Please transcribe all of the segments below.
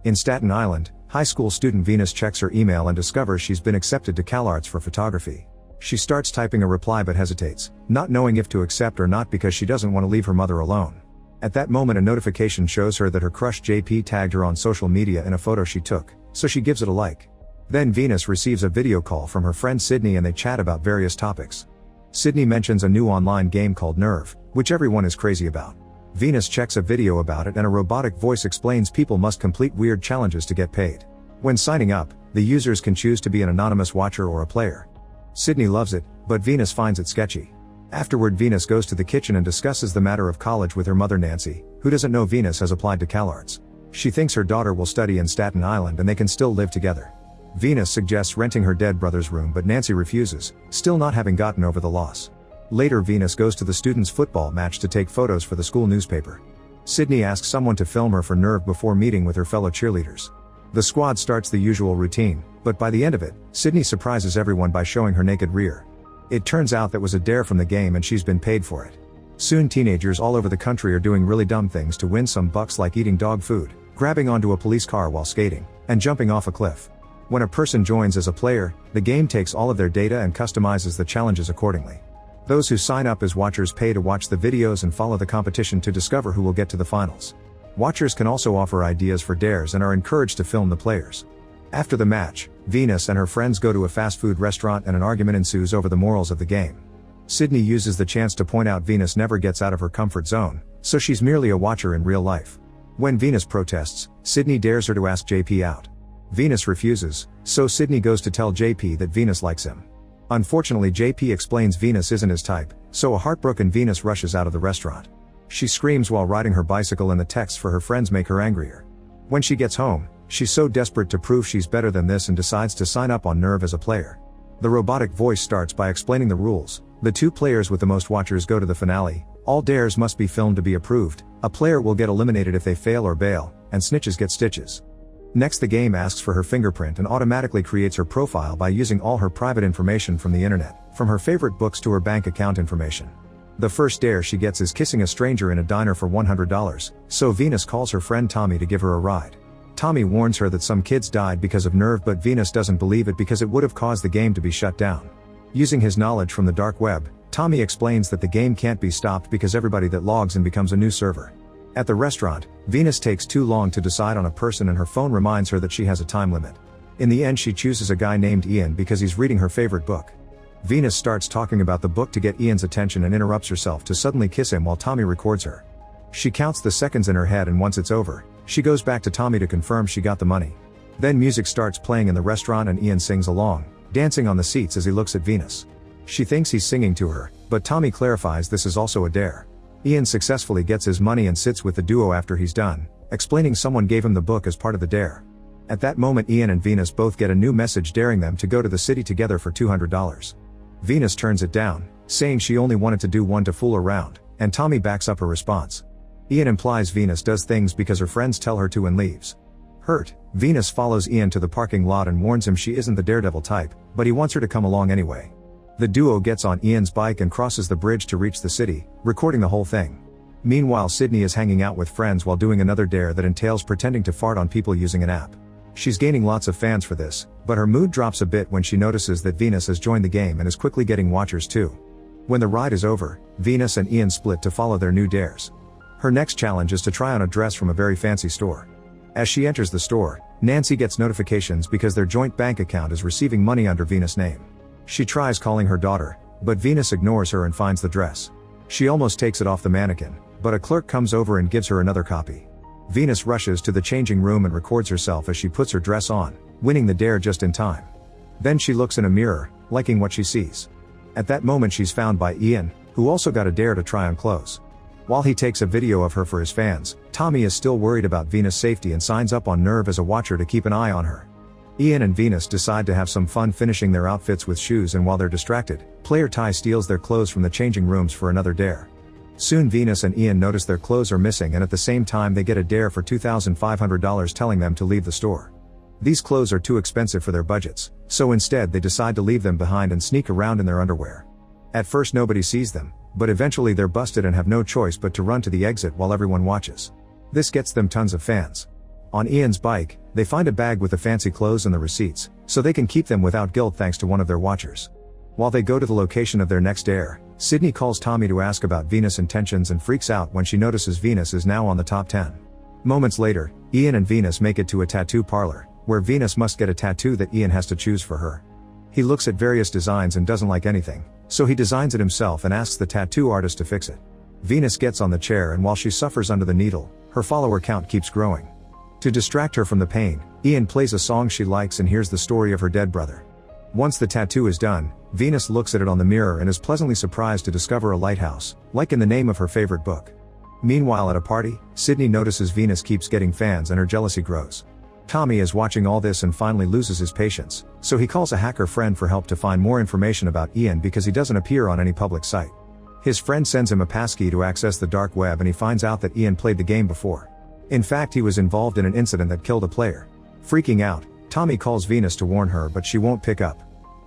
In Staten Island, high school student Venus checks her email and discovers she's been accepted to CalArts for photography. She starts typing a reply but hesitates, not knowing if to accept or not because she doesn't want to leave her mother alone. At that moment a notification shows her that her crush JP tagged her on social media in a photo she took, so she gives it a like. Then Venus receives a video call from her friend Sydney and they chat about various topics. Sydney mentions a new online game called Nerve, which everyone is crazy about. Venus checks a video about it and a robotic voice explains people must complete weird challenges to get paid. When signing up, the users can choose to be an anonymous watcher or a player. Sydney loves it, but Venus finds it sketchy. Afterward Venus goes to the kitchen and discusses the matter of college with her mother Nancy, who doesn't know Venus has applied to CalArts. She thinks her daughter will study in Staten Island and they can still live together. Venus suggests renting her dead brother's room but Nancy refuses, still not having gotten over the loss. Later Venus goes to the students' football match to take photos for the school newspaper. Sydney asks someone to film her for Nerve before meeting with her fellow cheerleaders. The squad starts the usual routine, but by the end of it, Sydney surprises everyone by showing her naked rear. It turns out that was a dare from the game and she's been paid for it. Soon teenagers all over the country are doing really dumb things to win some bucks like eating dog food, grabbing onto a police car while skating, and jumping off a cliff. When a person joins as a player, the game takes all of their data and customizes the challenges accordingly. Those who sign up as watchers pay to watch the videos and follow the competition to discover who will get to the finals. Watchers can also offer ideas for dares and are encouraged to film the players. After the match, Venus and her friends go to a fast food restaurant and an argument ensues over the morals of the game. Sydney uses the chance to point out Venus never gets out of her comfort zone, so she's merely a watcher in real life. When Venus protests, Sydney dares her to ask JP out. Venus refuses, so Sydney goes to tell JP that Venus likes him. Unfortunately JP explains Venus isn't his type, so a heartbroken Venus rushes out of the restaurant. She screams while riding her bicycle and the texts for her friends make her angrier. When she gets home, she's so desperate to prove she's better than this and decides to sign up on Nerve as a player. The robotic voice starts by explaining the rules. The 2 players with the most watchers go to the finale. All dares must be filmed to be approved. A player will get eliminated if they fail or bail, and snitches get stitches. Next the game asks for her fingerprint and automatically creates her profile by using all her private information from the internet, from her favorite books to her bank account information. The first dare she gets is kissing a stranger in a diner for $100, so Venus calls her friend Tommy to give her a ride. Tommy warns her that some kids died because of Nerve but Venus doesn't believe it because it would have caused the game to be shut down. Using his knowledge from the dark web, Tommy explains that the game can't be stopped because everybody that logs in becomes a new server. At the restaurant, Venus takes too long to decide on a person and her phone reminds her that she has a time limit. In the end she chooses a guy named Ian because he's reading her favorite book. Venus starts talking about the book to get Ian's attention and interrupts herself to suddenly kiss him while Tommy records her. She counts the seconds in her head and once it's over, she goes back to Tommy to confirm she got the money. Then music starts playing in the restaurant and Ian sings along, dancing on the seats as he looks at Venus. She thinks he's singing to her, but Tommy clarifies this is also a dare. Ian successfully gets his money and sits with the duo after he's done, explaining someone gave him the book as part of the dare. At that moment Ian and Venus both get a new message daring them to go to the city together for $200. Venus turns it down, saying she only wanted to do one to fool around, and Tommy backs up her response. Ian implies Venus does things because her friends tell her to and leaves. Hurt, Venus follows Ian to the parking lot and warns him she isn't the daredevil type, but he wants her to come along anyway. The duo gets on Ian's bike and crosses the bridge to reach the city, recording the whole thing. Meanwhile Sydney is hanging out with friends while doing another dare that entails pretending to fart on people using an app. She's gaining lots of fans for this, but her mood drops a bit when she notices that Venus has joined the game and is quickly getting watchers too. When the ride is over, Venus and Ian split to follow their new dares. Her next challenge is to try on a dress from a very fancy store. As she enters the store, Nancy gets notifications because their joint bank account is receiving money under Venus' name. She tries calling her daughter, but Venus ignores her and finds the dress. She almost takes it off the mannequin, but a clerk comes over and gives her another copy. Venus rushes to the changing room and records herself as she puts her dress on, winning the dare just in time. Then she looks in a mirror, liking what she sees. At that moment she's found by Ian, who also got a dare to try on clothes. While he takes a video of her for his fans, Tommy is still worried about Venus' safety and signs up on Nerve as a watcher to keep an eye on her. Ian and Venus decide to have some fun finishing their outfits with shoes, and while they're distracted, player Ty steals their clothes from the changing rooms for another dare. Soon Venus and Ian notice their clothes are missing, and at the same time they get a dare for $2,500 telling them to leave the store. These clothes are too expensive for their budgets, so instead they decide to leave them behind and sneak around in their underwear. At first nobody sees them, but eventually they're busted and have no choice but to run to the exit while everyone watches. This gets them tons of fans. On Ian's bike, they find a bag with the fancy clothes and the receipts, so they can keep them without guilt thanks to one of their watchers. While they go to the location of their next dare, Sydney calls Tommy to ask about Venus' intentions and freaks out when she notices Venus is now on the top 10. Moments later, Ian and Venus make it to a tattoo parlor, where Venus must get a tattoo that Ian has to choose for her. He looks at various designs and doesn't like anything, so he designs it himself and asks the tattoo artist to fix it. Venus gets on the chair, and while she suffers under the needle, her follower count keeps growing. To distract her from the pain, Ian plays a song she likes and hears the story of her dead brother. Once the tattoo is done, Venus looks at it on the mirror and is pleasantly surprised to discover a lighthouse, like in the name of her favorite book. Meanwhile at a party, Sydney notices Venus keeps getting fans and her jealousy grows. Tommy is watching all this and finally loses his patience, so he calls a hacker friend for help to find more information about Ian because he doesn't appear on any public site. His friend sends him a passkey to access the dark web, and he finds out that Ian played the game before. In fact, he was involved in an incident that killed a player. Freaking out, Tommy calls Venus to warn her, but she won't pick up.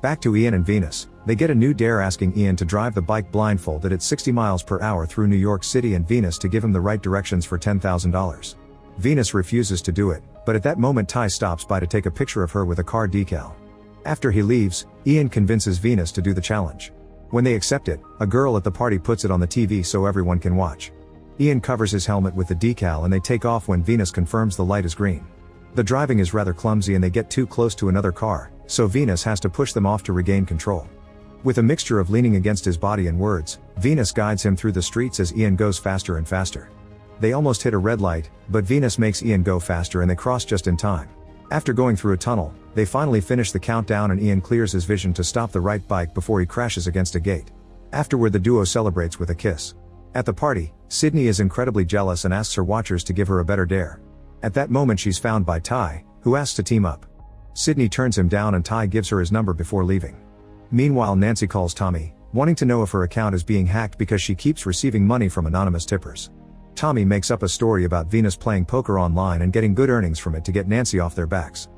Back to Ian and Venus, they get a new dare asking Ian to drive the bike blindfolded at 60 miles per hour through New York City and Venus to give him the right directions for $10,000. Venus refuses to do it, but at that moment Ty stops by to take a picture of her with a car decal. After he leaves, Ian convinces Venus to do the challenge. When they accept it, a girl at the party puts it on the TV so everyone can watch. Ian covers his helmet with the decal and they take off when Venus confirms the light is green. The driving is rather clumsy and they get too close to another car, so Venus has to push them off to regain control. With a mixture of leaning against his body and words, Venus guides him through the streets as Ian goes faster and faster. They almost hit a red light, but Venus makes Ian go faster and they cross just in time. After going through a tunnel, they finally finish the countdown and Ian clears his vision to stop the right bike before he crashes against a gate. Afterward, the duo celebrates with a kiss. At the party, Sydney is incredibly jealous and asks her watchers to give her a better dare. At that moment she's found by Ty, who asks to team up. Sydney turns him down and Ty gives her his number before leaving. Meanwhile, Nancy calls Tommy, wanting to know if her account is being hacked because she keeps receiving money from anonymous tippers. Tommy makes up a story about Venus playing poker online and getting good earnings from it to get Nancy off their backs.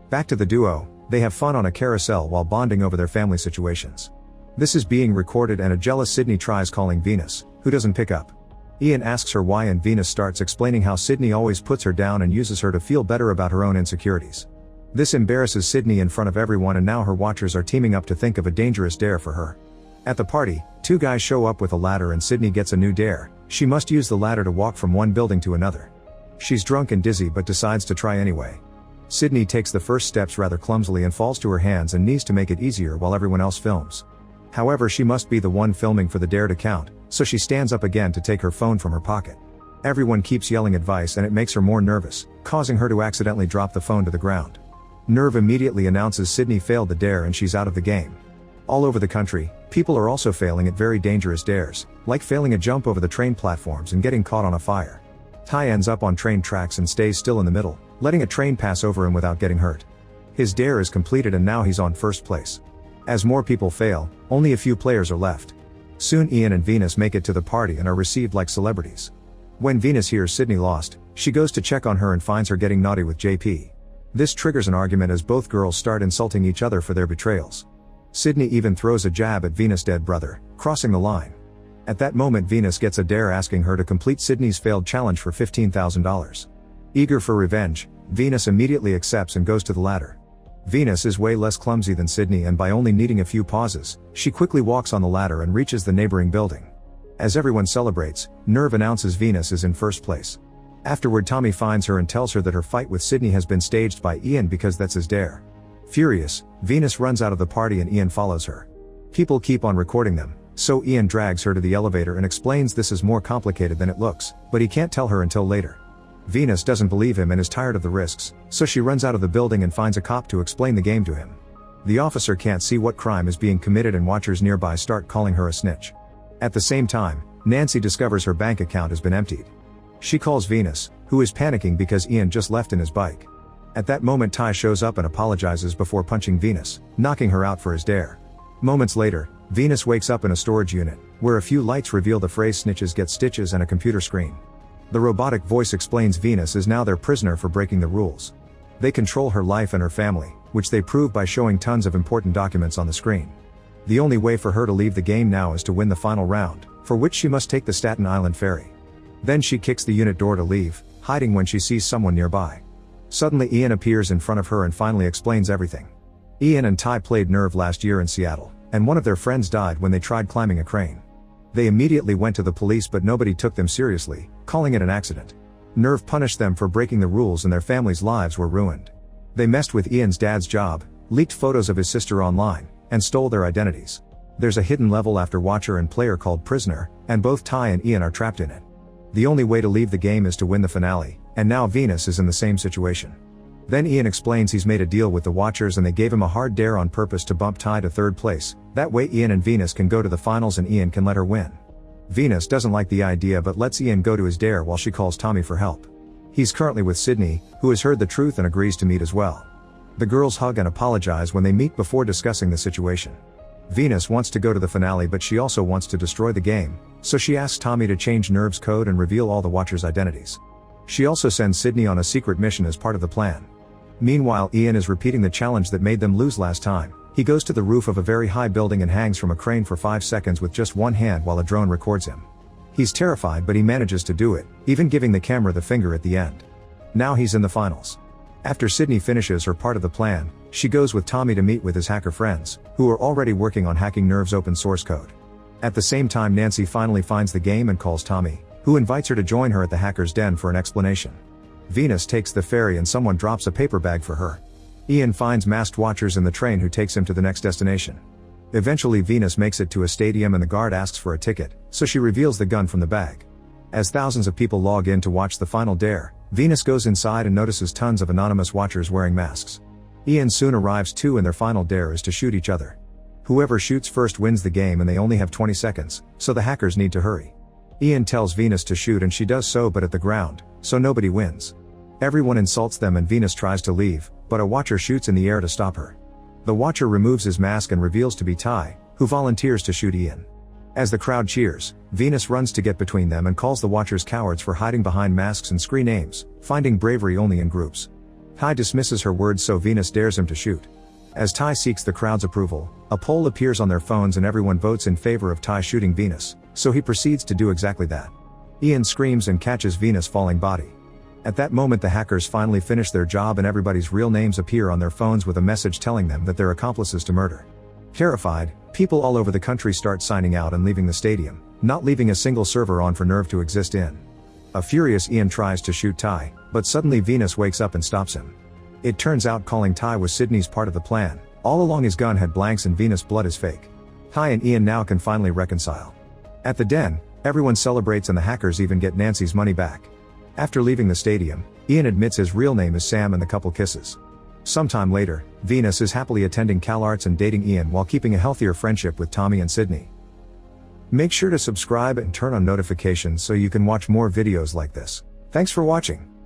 Back to the duo, they have fun on a carousel while bonding over their family situations. This is being recorded and a jealous Sydney tries calling Venus, who doesn't pick up. Ian asks her why and Venus starts explaining how Sydney always puts her down and uses her to feel better about her own insecurities. This embarrasses Sydney in front of everyone and now her watchers are teaming up to think of a dangerous dare for her. At the party, two guys show up with a ladder and Sydney gets a new dare. She must use the ladder to walk from one building to another. She's drunk and dizzy but decides to try anyway. Sydney takes the first steps rather clumsily and falls to her hands and knees to make it easier while everyone else films. However, she must be the one filming for the dare to count, so she stands up again to take her phone from her pocket. Everyone keeps yelling advice and it makes her more nervous, causing her to accidentally drop the phone to the ground. Nerve immediately announces Sydney failed the dare and she's out of the game. All over the country, people are also failing at very dangerous dares, like failing a jump over the train platforms and getting caught on a fire. Ty ends up on train tracks and stays still in the middle, letting a train pass over him without getting hurt. His dare is completed and now he's on first place. As more people fail, only a few players are left. Soon Ian and Venus make it to the party and are received like celebrities. When Venus hears Sydney lost, she goes to check on her and finds her getting naughty with JP. This triggers an argument as both girls start insulting each other for their betrayals. Sydney even throws a jab at Venus' dead brother, crossing the line. At that moment Venus gets a dare asking her to complete Sydney's failed challenge for $15,000. Eager for revenge, Venus immediately accepts and goes to the ladder. Venus is way less clumsy than Sydney and by only needing a few pauses, she quickly walks on the ladder and reaches the neighboring building. As everyone celebrates, Nerve announces Venus is in first place. Afterward, Tommy finds her and tells her that her fight with Sydney has been staged by Ian because that's his dare. Furious, Venus runs out of the party and Ian follows her. People keep on recording them, so Ian drags her to the elevator and explains this is more complicated than it looks, but he can't tell her until later. Venus doesn't believe him and is tired of the risks, so she runs out of the building and finds a cop to explain the game to him. The officer can't see what crime is being committed and watchers nearby start calling her a snitch. At the same time, Nancy discovers her bank account has been emptied. She calls Venus, who is panicking because Ian just left in his bike. At that moment Ty shows up and apologizes before punching Venus, knocking her out for his dare. Moments later, Venus wakes up in a storage unit, where a few lights reveal the phrase snitches get stitches and a computer screen. The robotic voice explains Venus is now their prisoner for breaking the rules. They control her life and her family, which they prove by showing tons of important documents on the screen. The only way for her to leave the game now is to win the final round, for which she must take the Staten Island ferry. Then she kicks the unit door to leave, hiding when she sees someone nearby. Suddenly Ian appears in front of her and finally explains everything. Ian and Ty played Nerve last year in Seattle, and one of their friends died when they tried climbing a crane. They immediately went to the police but nobody took them seriously, calling it an accident. Nerve punished them for breaking the rules and their families' lives were ruined. They messed with Ian's dad's job, leaked photos of his sister online, and stole their identities. There's a hidden level after Watcher and Player called Prisoner, and both Ty and Ian are trapped in it. The only way to leave the game is to win the finale, and now Venus is in the same situation. Then Ian explains he's made a deal with the Watchers and they gave him a hard dare on purpose to bump Ty to third place, that way Ian and Venus can go to the finals and Ian can let her win. Venus doesn't like the idea but lets Ian go to his dare while she calls Tommy for help. He's currently with Sydney, who has heard the truth and agrees to meet as well. The girls hug and apologize when they meet before discussing the situation. Venus wants to go to the finale but she also wants to destroy the game, so she asks Tommy to change Nerve's code and reveal all the Watchers' identities. She also sends Sydney on a secret mission as part of the plan. Meanwhile Ian is repeating the challenge that made them lose last time. He goes to the roof of a very high building and hangs from a crane for 5 seconds with just one hand while a drone records him. He's terrified but he manages to do it, even giving the camera the finger at the end. Now he's in the finals. After Sydney finishes her part of the plan, she goes with Tommy to meet with his hacker friends, who are already working on hacking Nerve's open source code. At the same time Nancy finally finds the game and calls Tommy, who invites her to join her at the hacker's den for an explanation. Venus takes the ferry and someone drops a paper bag for her. Ian finds masked Watchers in the train who takes him to the next destination. Eventually Venus makes it to a stadium and the guard asks for a ticket, so she reveals the gun from the bag. As thousands of people log in to watch the final dare, Venus goes inside and notices tons of anonymous Watchers wearing masks. Ian soon arrives too and their final dare is to shoot each other. Whoever shoots first wins the game and they only have 20 seconds, so the hackers need to hurry. Ian tells Venus to shoot and she does so but at the ground, so nobody wins. Everyone insults them and Venus tries to leave, but a Watcher shoots in the air to stop her. The Watcher removes his mask and reveals to be Ty, who volunteers to shoot Ian. As the crowd cheers, Venus runs to get between them and calls the Watchers cowards for hiding behind masks and screen names, finding bravery only in groups. Ty dismisses her words so Venus dares him to shoot. As Ty seeks the crowd's approval, a poll appears on their phones and everyone votes in favor of Ty shooting Venus, so he proceeds to do exactly that. Ian screams and catches Venus' falling body. At that moment the hackers finally finish their job and everybody's real names appear on their phones with a message telling them that they're accomplices to murder. Terrified, people all over the country start signing out and leaving the stadium, not leaving a single server on for Nerve to exist in. A furious Ian tries to shoot Ty, but suddenly Venus wakes up and stops him. It turns out calling Ty was Sydney's part of the plan. All along his gun had blanks and Venus' blood is fake. Ty and Ian now can finally reconcile. At the den, everyone celebrates and the hackers even get Nancy's money back. After leaving the stadium, Ian admits his real name is Sam and the couple kisses. Sometime later, Venus is happily attending CalArts and dating Ian while keeping a healthier friendship with Tommy and Sydney. Make sure to subscribe and turn on notifications so you can watch more videos like this. Thanks for watching.